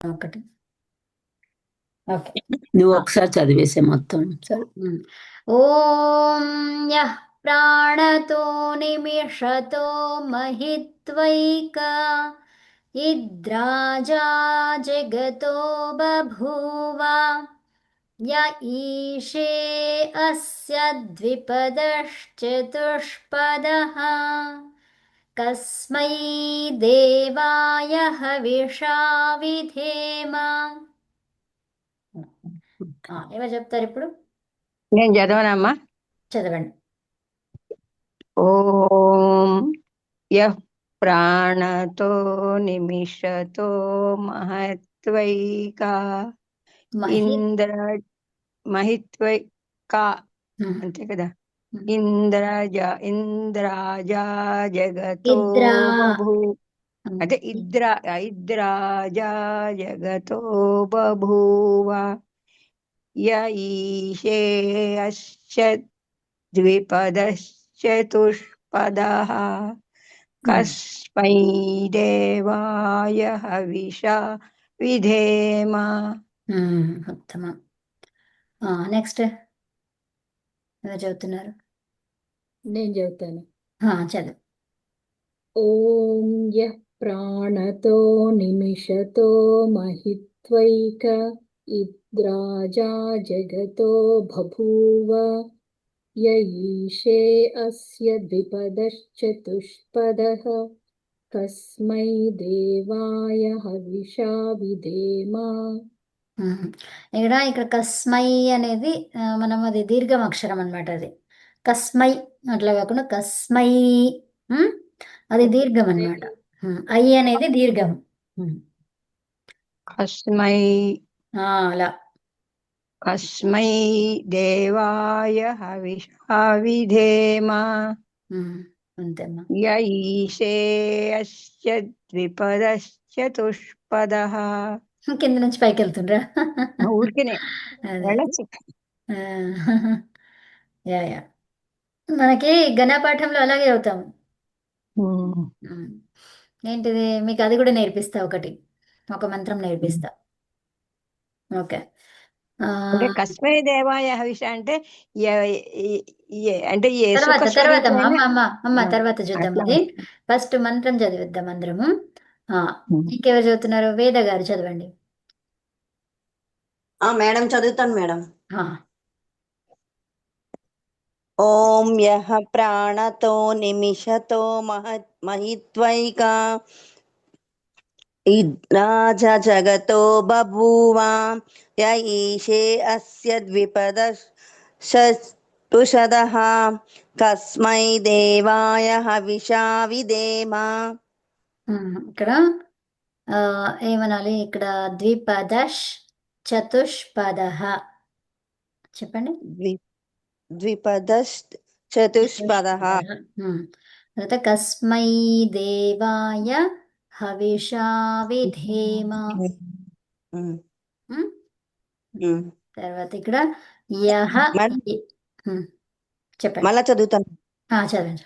ఒకటి. ఓకే. నువ్వు ఒకసారి చదివేసే మొత్తం సరే. ఓం యః ప్రాణతో నిమిషతో మహిత్వైక ఇద్రాజా జగతో బభూవ య ఈశే అస్య ద్విపదశ్చతుష్పదః కస్మై దేవాయ హవిషా విధేమ. ఎవరు చెప్తారు ఇప్పుడు? నేను చదవనమ్మా. చదవండి. ఓం యః ప్రాణతో నిమిషతో మహత్వైకా ఇంద్ర మహిత్వైకా అంతే కదా. ఇంద్రాజా జగతో బభూ అంటే ఇద్రాజా జగతో బభూవ య ఈశే అస్య ద్విపదశ్చతుష్పదః కస్మై దేవాయ హవిషా విధేమ. ఉత్తమం. నెక్స్ట్ ఎవరు చదువుతున్నారు? నేను చెబుతాను. చదువు. ఓం యః ప్రాణతో నిమిషతో మహిత్వైక ఇద్రాజా జగతో బభూవ య ఈశే అస్య ద్విపదశ్చతుష్పదః కస్మై దేవాయ హవిషా విధేమ. ఇక్కడ కస్మై అనేది మనం అది దీర్ఘం అక్షరం అనమాట. అది కస్మై అట్లా కాకుండా కస్మై, అది దీర్ఘం అనమాట. ఐ అనేది దీర్ఘం. కస్మై అలా కస్మై దేవాయ హవిషా విధేమ. అంతేమ్మా. య ఈశే అస్య ద్విపదశ్చతుష్పదః. కింద నుంచి పైకి వెళ్తుండ్రా? ఊరికినే వెళ్ళచ్చు. యా యా మనకి ఘనపాఠంలో అలాగే అవుతాము. ఏంటిది మీకు అది కూడా నేర్పిస్తా. ఒక మంత్రం నేర్పిస్తా. ఓకే. అంటే కస్మై దేవాయ హవిష అంటే అంటే తర్వాత తర్వాత చూద్దాం. అట్లా. అది ఫస్ట్ మంత్రం చదివిద్దాం అందరము. ఇంకెవరు చదువుతున్నారు? వేద గారు చదవండి. మేడం చదువుతాను మేడం. ఓం యః ప్రాణతో నిమిషతో మహిత్వైకా ఇద్రాజా జగతో బభూవ య ఈశే అస్య ద్విపదశ్చతుష్పదః కస్మై దేవాయ హవిషా విధేమ. ఇక్కడ ఏమనాలి? ఇక్కడ ద్విపదశ్ చతుష్పదః చెప్పండి. ద్విపదశ్చతుష్పదః. తర్వాత కస్మై దేవాయ హవిషా విధేమ. తర్వాత ఇక్కడ యహ చెప్పండి. మళ్ళా చదువుతాను. చదవండి.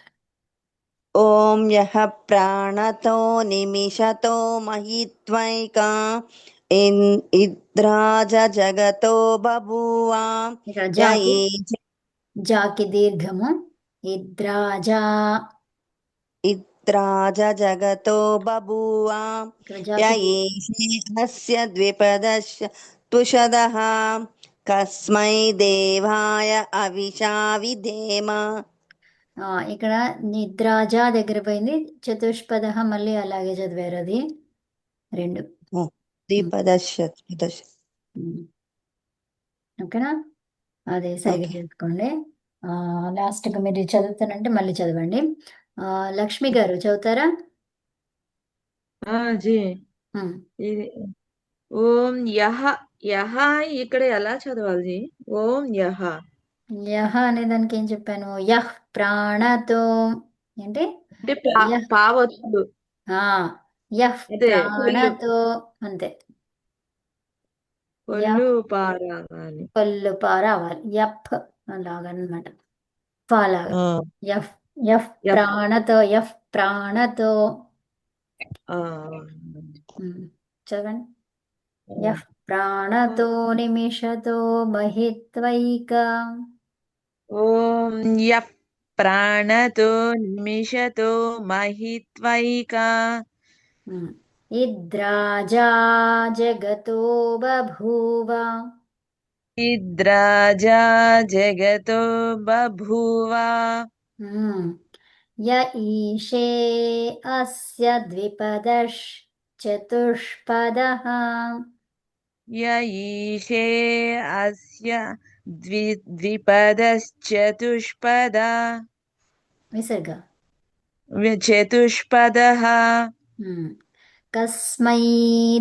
ఓం యః ప్రాణతో నిమిషతో మహిత్వైకా ఇద్రాజా జగతో బభూవ. ఇక్కడ జాకి దీర్ఘము. ఇద్రాజా జగతో బభూవ య ఈశే అస్య ద్విపదశ్చతుష్పదః కస్మై దేవాయ హవిషా విధేమ. ఇక్కడ నిద్రాజా దగ్గర పోయింది. చతుష్పద మళ్ళీ అలాగే చదివారు. అది రెండు ఓకేనా? అదే సరిగ్గా చేసుకోండి. లాస్ట్గా మీరు చదువుతానంటే మళ్ళీ చదవండి. లక్ష్మి గారు చదువుతారా? ఓం యహ ఇక్కడ ఎలా చదవాలి? ఓం యహ అనే దానికి ఏం చెప్పాను? యహ్ ప్రాణతో ఏంటి? పావొత్తు. యహ్ ప్రాణతో అంతే. పళ్ళు పారావాలి. యఫ్ అలాగనమాట. ఫలాగా యఫ్ ప్రాణతో చదవండి. యః ప్రాణతో నిమిషతో మహిత్వైక ఓం యః ప్రాణతో నిమిషతో మహిత్వైకా ఇద్రాజా జగతో బభూవ ఇద్రాజా జగతో బభూవ య ఈశే అస్య ద్విపదశ్చతుష్పదః య ఈశే అస్య ద్విపదశ్చతుష్పదా విసర్గ చతుష్పదః కస్మై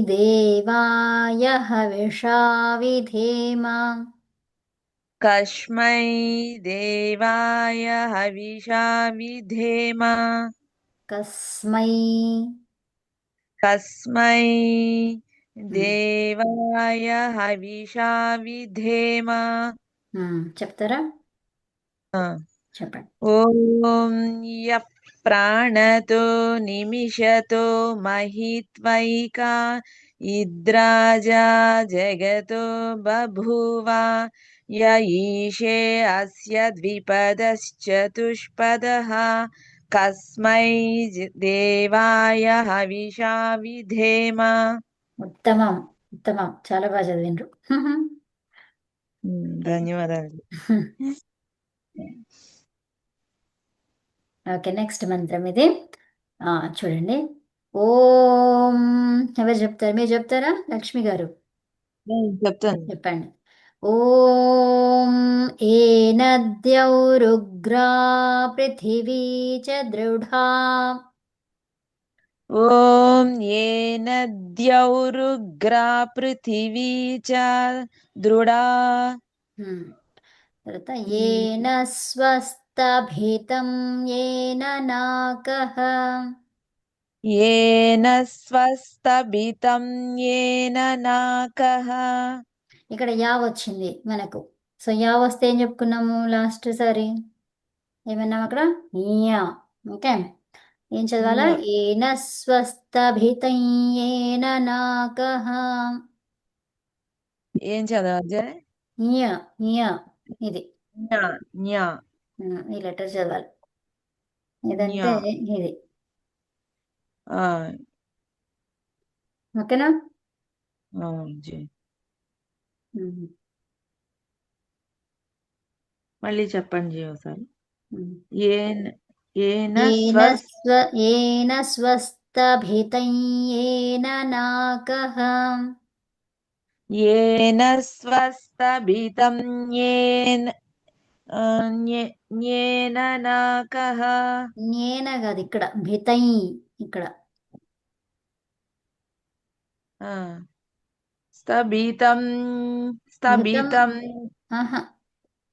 దేవాయ హవిషా విధేమ కస్మై దేవాయ హవిషా విధేమ కస్మై కస్మై దేవాయ హవిషా విధేమ చెప్తారా ఆ. చెప్పండి ఓం యః ప్రాణతో నిమిషతో మహిత్వైకా ఇద్రాజా జగతో బభూవ య ఈశే అస్య ద్విపదశ్చతుష్పదః కస్మై దేవాయ హవిషా విధేమ. ఉత్తమం ఉత్తమం చాలా బాగా చదివిండ్రు ధన్యవాదాలు. ఓకే నెక్స్ట్ మంత్రం ఇది చూడండి ఓం ఎవరు చెప్తారు మీరు చెప్తారా లక్ష్మి గారు చెప్తాను. చెప్పండి ఓం ఏనద్యౌరుగ్రా పృథివీ చ దృఢా ఓం ఏనద్యౌరుగ్రా పృథివీ చ దృఢా తర్వాత ఏన స్వస్తభితం ఏన నాకః ఏన స్వస్తభితం ఏన నాకః. ఇక్కడ యా వచ్చింది మనకు సో యా వస్తే ఏం చెప్పుకున్నాము లాస్ట్ సారి ఏమన్నాము అక్కడ యా ఓకే ఏం చదవాలా ఏన స్వస్తభితం ఏన నాకః ఏం చదవాలి? య య ఇది జ్ఞా జ్ఞా ఈ లెటర్ చదవాలి ఇదంతే జ్ఞా. ఇది ఆ, ఓకేనా ఆ, జీ. మళ్ళీ చెప్పండి జీ ఒకసారి. ఏన ఏన ఏన స్వస్తభితం ఏన నాకః ఏన స్వస్తభితం ఏన జ్ఞేన నాకః. జ్ఞేన కాదు ఇక్కడ భితై ఇక్కడ స్తభితం స్తభితం ఆహా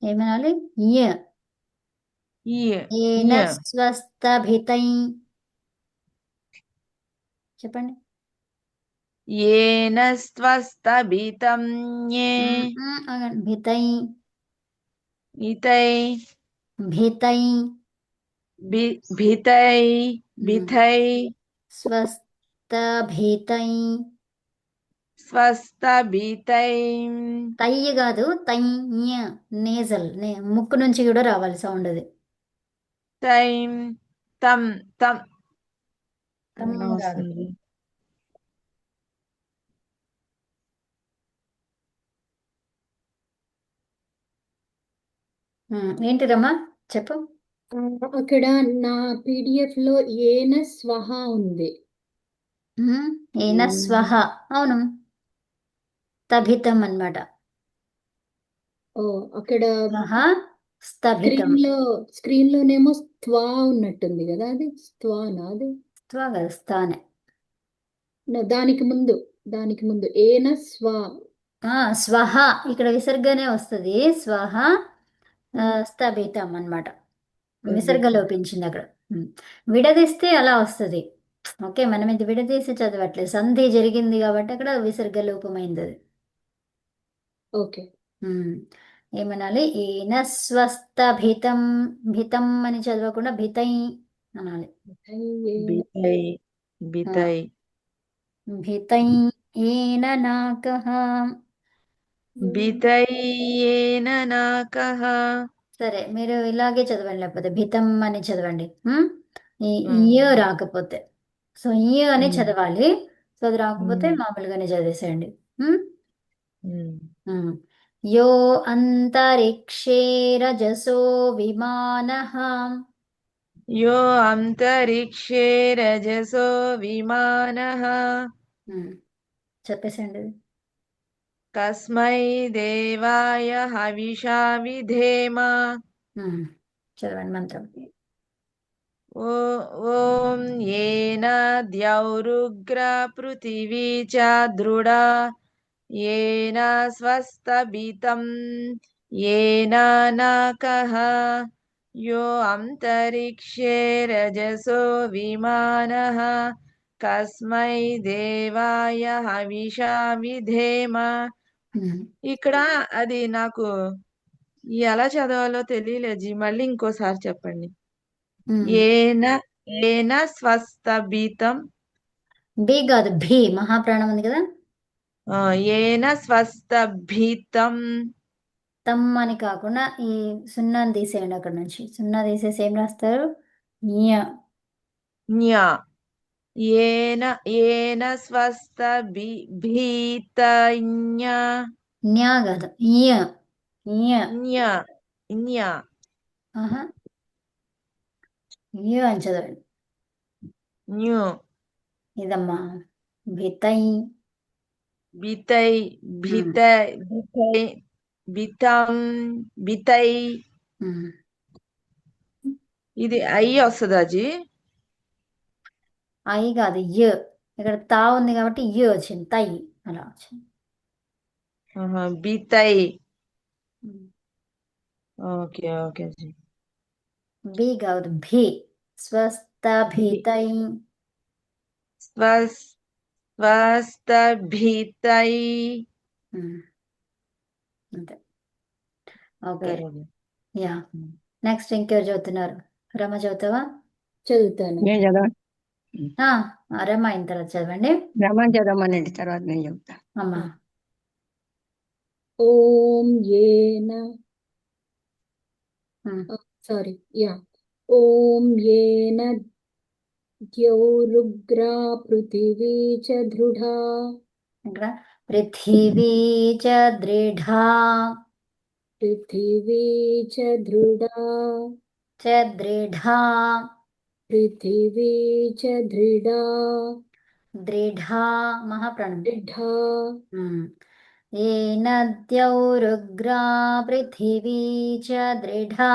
ఏమనాలి య ఏన జ్ఞ. స్వస్తభితం చెప్పండి ఏన స్వస్తభితం ఆగండి. భితై ఇతై భితై భితై భితై స్వస్తభితై స్వస్తభితై తై కాదు తై నేజల్ ముక్కు నుంచి కూడా రావాలి సౌండ్ అది తైం తం తం తం ఎలా కాదు వస్తుంది? ఏంటిదమ్మా చెప్పు అక్కడ నా PDF లో ఏన స్వహ ఉంది. ఏన స్వహ అవును స్తభితం అన్నమాట ఓ అక్కడ స్వహ స్తభితం స్క్రీన్ లోనేమో స్త్వా ఉన్నట్టుంది కదా, అది స్త్వానా? అది స్వ కాదు స్థానే దానికి ముందు ఏన స్వహ ఇక్కడ విసర్గనే వస్తుంది స్వహ స్తభితం అన్నమాట విసర్గ లోపించింది అక్కడ విడదీస్తే అలా వస్తుంది ఓకే మనం ఇది విడదీసి చదవట్లేదు సంధి జరిగింది కాబట్టి అక్కడ విసర్గ లోపమైంది అది ఓకే ఏమనాలి ఏన స్వస్తభితం భితం అని చదవకుండా భితై అనాలి బితై బితై భితై ఏన నాకః. బితయ్యేన నాకః. సరే మీరు ఇలాగే చదవండి, లేకపోతే భితం అని చదవండి. ఈ ఉమ్, ఇయ రాకపోతే, సో ఇయ అని ఉమ్, చదవాలి. సో అది రాకపోతే ఉమ్, మామూలుగానే చదివేసేయండి. ఉమ్? ఉమ్. ఉమ్. యో అంతరిక్షే రజసో విమానః. యో అంతరిక్షే రజసో విమానః చెప్పేసేయండి. కస్మై దేవాయ హవిషా విధేమ. ఉమ్. చదవండి మంత్రం. ఓం ఏన ద్యౌరుగ్ర పృథివీ చ దృఢా ఏన స్వస్తభితం ఏన నాకః యో అంతరిక్షే రజసో విమానః కస్మై దేవాయ హవిషా విధేమ. ఉమ్. ఇక్కడ అది నాకు ఎలా చదవాలో తెలియలేదు జీ, మళ్ళీ ఇంకోసారి చెప్పండి. ఉమ్. ఏన ఏన స్వస్తభితం. బి కాదు, భీ మహాప్రాణం ఉంది కదా. ఏన స్వస్తభితం. తమ్ అని కాకుండా ఈ సున్నాని తీసేయండి అక్కడ నుంచి. సున్నా తీసేసి ఏం రాస్తారు? ఞ. న్యా ఏన ఏన స్వస్తభితజ్ఞ. న్యా కాదు, ఞ. ఞ. న్యా న్యా ఆహా, ఞ అని చదవండి. న్యూ ఇదమ్మా భితై. బితై బిత బితై బితం బితై. ఉమ్. ఇది అయ్యి వస్తుందా జీ? ఐ కాదు, య. ఇక్కడ తా ఉంది కాబట్టి య వచ్చింది, తై అలా వచ్చింది. బితై. ఉమ్. ఓకే ఓకే జీ. బి కాదు, భీ. స్వస్థభితై. స్వస్తభితై. ఉమ్. అంతే. ఓకే. సరే జీ. యా. నెక్స్ట్ ఇంకెవరు చదువుతున్నారు? రమ చదువుతావా? చదువుతాను. నేను చదవండి. ఆ, రమ అయిన తర్వాత చదవండి. రమణ చదవమనండి, తర్వాత నేను చెప్తా. అమ్మా. ఓం ఏన ఉమ్. సారీ యా ఓం ఏన ద్యౌరుగ్రా పృథివీ చ దృఢా ఇక్కడ పృథివీ చ దృఢా. పృథివీ చ దృఢా చ దృఢా. పృథివీ చ దృఢా దృఢా మహాప్రాణం. దృఢా येन द्यौरुग्रा पृथिवी च दृढा.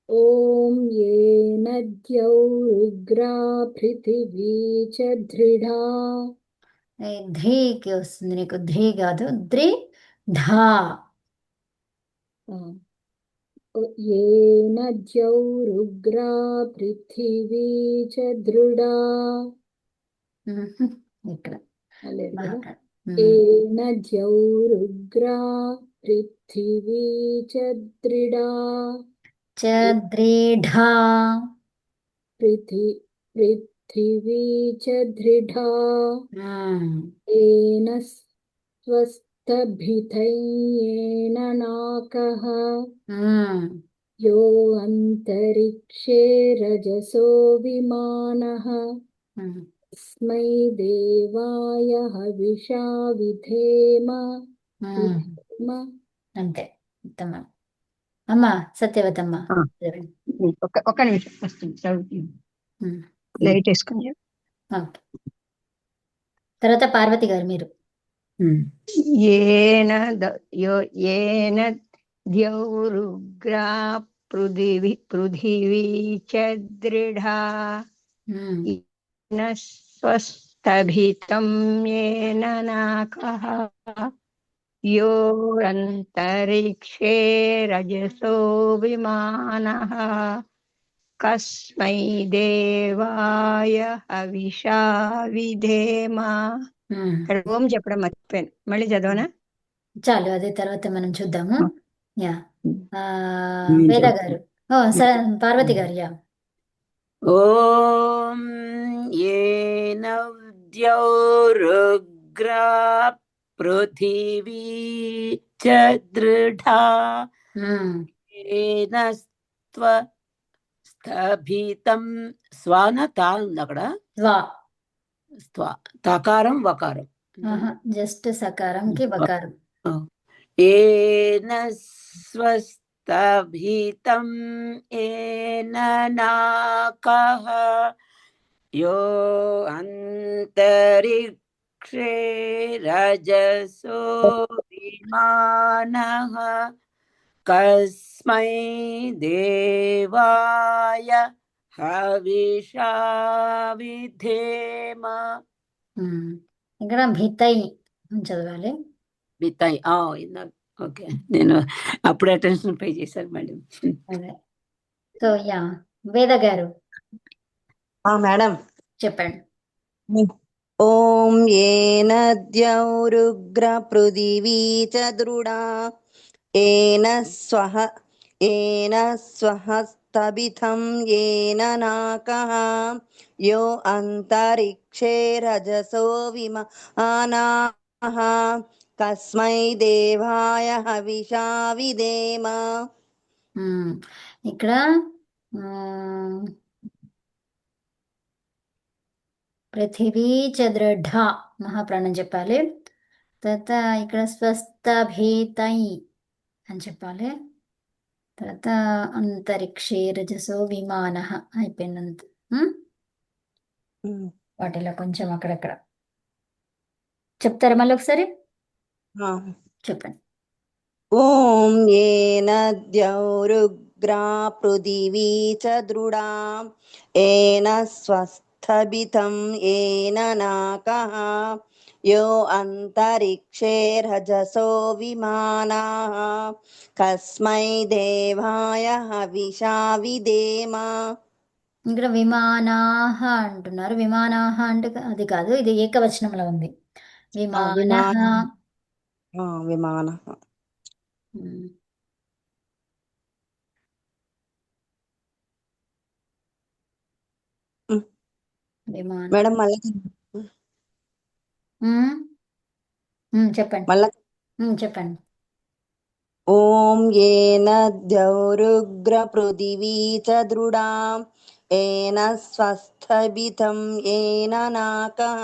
ఓం ఏన ద్యౌరుగ్రా పృథివీ చ దృఢా ఈ ధ్రీకి వస్తుంది నీకు, ధ్రీ కాదు, దృఢా. ఏన ద్యౌరుగ్రా పృథివీ చ దృఢా ఇక్కడ లేదు కదా. మహాప్రాణం. ఏన ద్యౌరుగ్రా పృథివీ చ దృఢా చ దృఢా. పృథివీ చ దృఢా ఏన స్వస్తభితయేన నాకః యో అంతరిక్షే రజసో విమానః తస్మై దేవాయ హవిషా విధేమ. అంతే. ఉత్తమ. అమ్మా సత్యవతమ్మ ఆ. చదవండి. ఒక్క నిమిషం వస్తుంది, చదువుతుంది. ఉమ్. లైట్ వేసుకుని ఓకే. తర్వాత పార్వతి గారు మీరు. ఏన ఏన ద్యౌరుగ్రా పృథివీ చ దృఢా ఏన స్వస్తభితం ఏన నాకః యో అంతరిక్షే రజసో విమానః కస్మై దేవాయ హవిషా విధేమ. ఇక్కడ ఓం చెప్పడం మర్చిపోయాను, మళ్ళీ చదవనా? చాలు, అదే తర్వాత మనం చూద్దాము. యా. నేను వేద చెప్తాను. గారు. సరే పార్వతి గారు. యా. ఓం ఏన ద్యౌరుగ్రా पृथिवी च दृढा येन స్థభితం స్వాన తా ఉంది అక్కడ స్వా తకారం వకారం జస్ట్ సకారంకి వకారం. ఏన స్వస్థభితం ఏన నాకః యో అంతరిక్షే రజసో విమానః కస్మై దేవాయ హవిషా విధేమ. ఇక్కడ భితై చదవాలి. భితై ఓకే, నేను అప్పుడే అటెన్షన్ పే చేశాను మేడం. సో యా వేద గారు మేడం చెప్పండి. ఓం ఏన ద్యౌరుగ్ర పృథివీ చ దృఢా ఏన స్వః స్తభితం ఏన నాకః యో అంతరిక్షే రజసో విమానాః కస్మై దేవాయ హవిషా విధేమ. ఇక్కడ పృథివీ చ దృఢ మహాప్రాణం చెప్పాలి. తర్వాత ఇక్కడ స్వస్థభీతై అని చెప్పాలి. తర్వాత అంతరిక్షే రజసో విమాన అయిపోయినంత. వాటిలో కొంచెం అక్కడక్కడ చెప్తారా మళ్ళీ ఒకసారి చెప్పండి. ఓం ఏన ద్యౌరుగ్రా పృథివీ చ దృఢా ఏన స్వస్థభితం ఏన నాకః యో అంతరిక్షే రజసో విమానాః కస్మై దేవాయ హవిషా విధేమ. ఇక్కడ విమానాహ అంటున్నారు. విమానాహ అంటే అది కాదు, ఇది ఏకవచనంలో ఉంది. విమానః విమాన మేడం మళ్ళీ చెప్పండి. చెప్పండి. ఓం ఏన ద్యౌరుగ్ర పృథివీ చ దృఢా ఏన స్వస్థభితం ఏన నాకః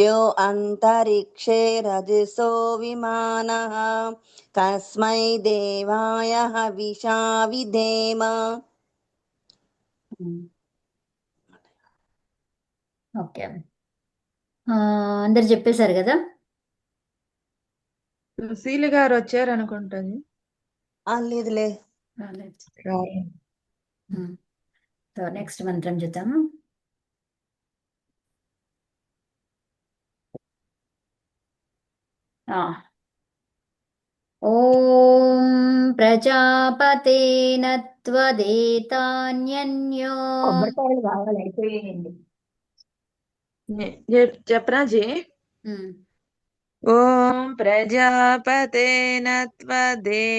యో అంతరిక్షే రజసో విమానః కస్మై దేవాయ హవిషా విధేమ. ఓకే, అందరు చెప్పేశారు కదా. సుశీల్ గారు వచ్చారు అనుకుంటుంది. లేదులే. సో నెక్స్ట్ మంత్రం చూద్దాము. ఓం ప్రజాపతేన త్వదేతాన్యన్యో కొబ్బరికాయలు కావాలి, అయిపోయింది. చెప్పనా జీ? ఓం ప్రజాపతేన త్వదేతాన్యన్యో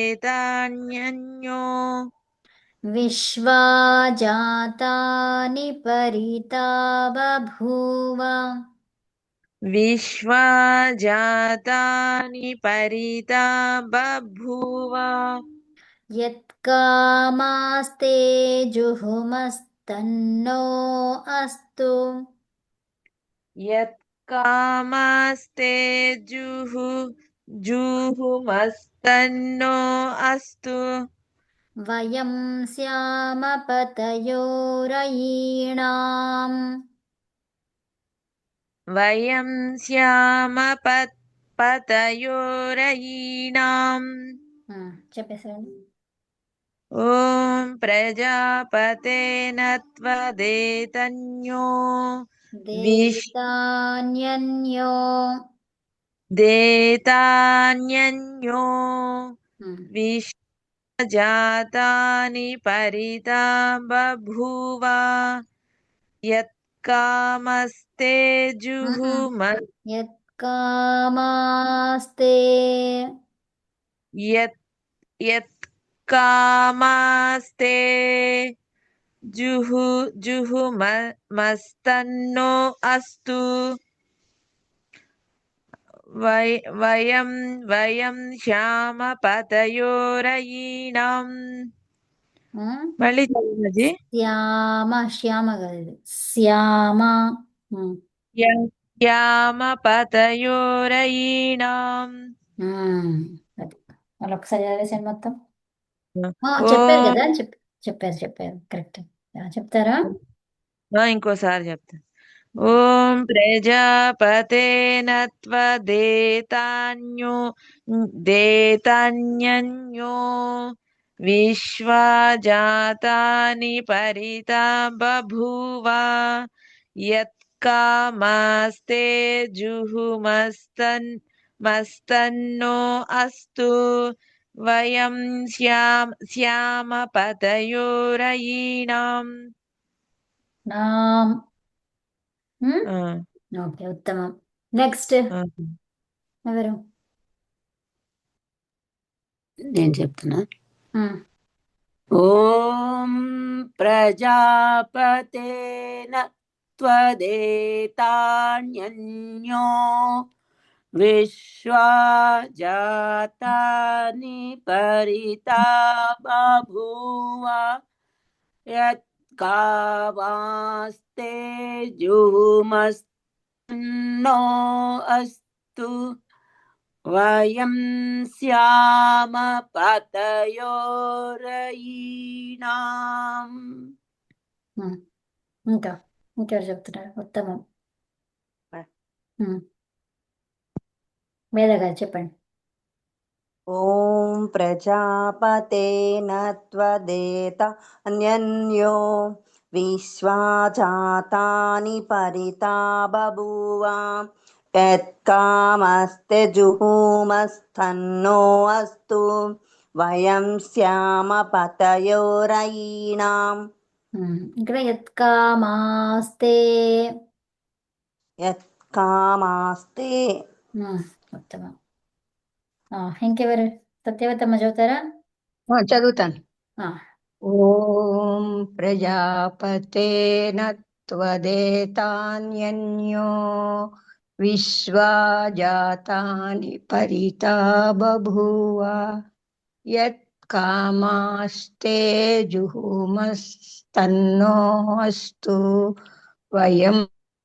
విశ్వాజాతాని పరితా బభూవ. విశ్వజాతాని పరితా బభూవ. యత్కామాస్తే జుహుమస్తన్నో అస్తు. యత్కామాస్తే జుహుమస్తన్నో అస్తు. వయం స్యామ పతయోరయీణాం. వయం స్యామ పతయోరయీణాం. చెప్పేసాడు. ఓం ప్రజాపతేన త్వదేతాన్యో దేతాన్యన్యో విశ్వజాతాని పరితా బభూవ. యత్కామస్తే యత్కామాస్తే యత్కామాస్తే జుహుమస్తన్నో అస్తు. వయం వయం శ్యామపతయోరయీణాం. మళ్ళీ చదవండి అజీ. శ్యామ శ్యామ కదా ఇది శ్యామ ఉమ్, శ్యామపతయోరయీణాం. అది వాళ్ళు ఒకసారి చదివేసాను మొత్తం ఓ చెప్పారు కదా చెప్పారు కరెక్ట్ చెప్తారా ఇంకోసారి చెప్తా. ఓం ప్రజాపతేన త్వదేతాన్యో దేతాన్యన్యో విశ్వజాతాని పరితా బభూవ యత్కామాస్తే మస్తన్నో అస్తు వయం శ్యామపతయోరయీణాం. నామ్ ఆ, ఓకే ఉత్తమం నెక్స్ట్ ఆ. ఎవరు నేను చెప్తున్నా. ఉమ్, ఓం ప్రజాపతేన త్వదేతాన్యన్యో విశ్వజాతాని పరితా బభూవ యత్కామాస్తే జుమస్తన్నో అస్తు వయం శ్యామ పతయోరయీణాం. ఉమ్, ఇంకెవరు చెప్తున్నారు ఉత్తమం మేధ గారు చెప్పండి ఓం ప్రజాపతేన త్వదేత అన్యన్యో విశ్వజాతాని పరితా బభూవ యత్కామస్తే జుహూమస్తన్నో అస్తు వయం శ్యామ పతయోరయీణాం. ఇక్కడ యత్కామాస్తే యత్కామాస్తే ఉత్తమం ఇంకెవరు సత్యవతమ్మ చదువుతారా చదువుతాను. ఆ, ఓం ప్రజాపతేన త్వదేతాన్యన్యో విశ్వజాతాని పరితా బభూవ యత్కామాస్తే జుహుమస్తన్నో అస్తు వయం